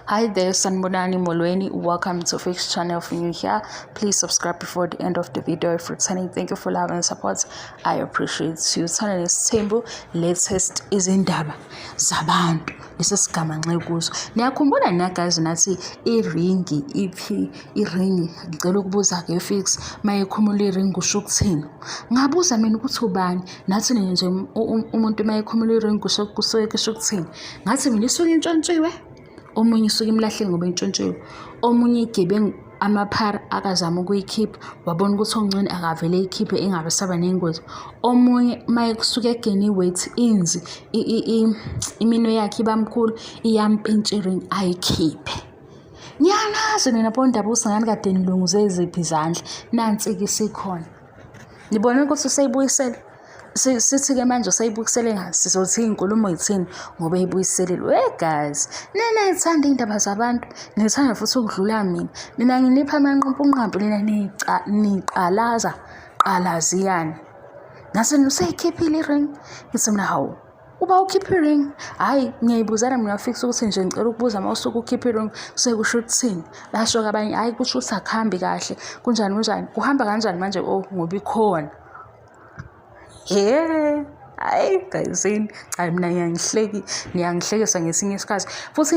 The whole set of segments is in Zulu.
Hi there, Sanbonani Molweni. Welcome to Fix channel. If you're new here, please subscribe before the end of the video. If returning, thank you for love and support. I appreciate you. Uthando Nesthembu, latest izindaba zabantu. Lesigama nxekuzo. Niyakhumbula na guys nathi iringi iringi ngicela ukubuza ke Fix mayekhumula iringi usho ukuthini. Ngabuza mina ukuthi ubani nathi nje umuntu mayekhumula iringi kusuke kusho ukuthini. Ngathi mina isuke intshontshiwe. Omunye isuke imlahleni ngoba intshontshiwe, omunye igebengu amaphara akazama ukuyikhipha wabona ukuthi ongcwele akavele ikhiphe engabe saba nengozi. Omunye maye kusuke egeni weight inzi imino yakhe ibamkhulu iyampintshira ayikhiphe. Ngiyanazi nina bondaba usangani kade nilunguze iziphi izandla nansi ke sikhona. Nibona ukuthi useyibuyisela sithi ke manje usayibuyisele ngazi sizothi inkulumo yithini ngoba eyibuyiselelwe. Guys, nina ithanda indaba zabantu, nithanda futhi ukudlula mina nginipha amanqampunqampu lena niqalaza qalaziyani. Nase usayikhiphile iring ngithi mina hawu uba ukhipha iring hayi ngiyayibuzana mina Fix ukuthi nje ngicela ukubuza mawusuku ukhipha iring sekusho ukuthini. Basho abanye hayi kusho ukuthi akuhambi kahle kunjani kuhamba kanjani manje ngoba ikhona. Hayi guys, hayi mina niyangihlekisa ngesinye isikhathi futhi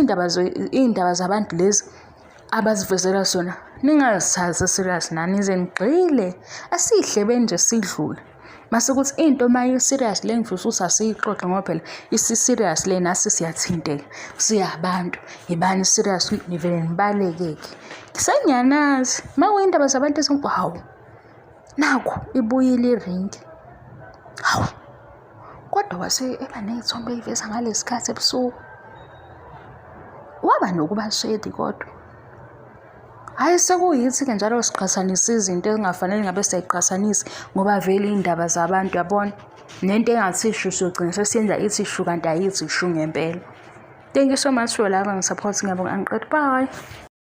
indaba zabantu lezi abazivezela sona ningazithatha serious nanize nigxile asihle nje sidlule. Mase ukuthi into maye serious le ngifisa ukuthi asiyixoxe ngoba phela isi-serious le nasi siyathinteka siyabantu ibani serious nivele nibalekeke. Ngisengiyanazi mawuyindaba zabantu ezinkwawo nakho ibuyile iring. Hawu kodwa wase eba nezithombe eyiveza ngalesikhathi ebusuku waba nokuba shady kodwa hayi sekuyithi ke njalo siqhathanisa izinto ezingafanele ngabe siyayiqhathanisa ngoba vele indaba zabantu yabona nento engathi ishu sogcina sesiyenza ithi ishu kanti ayithi ishu ngempela. Thank you so much for love and support. Ngiyabonga angiqedi. Bye.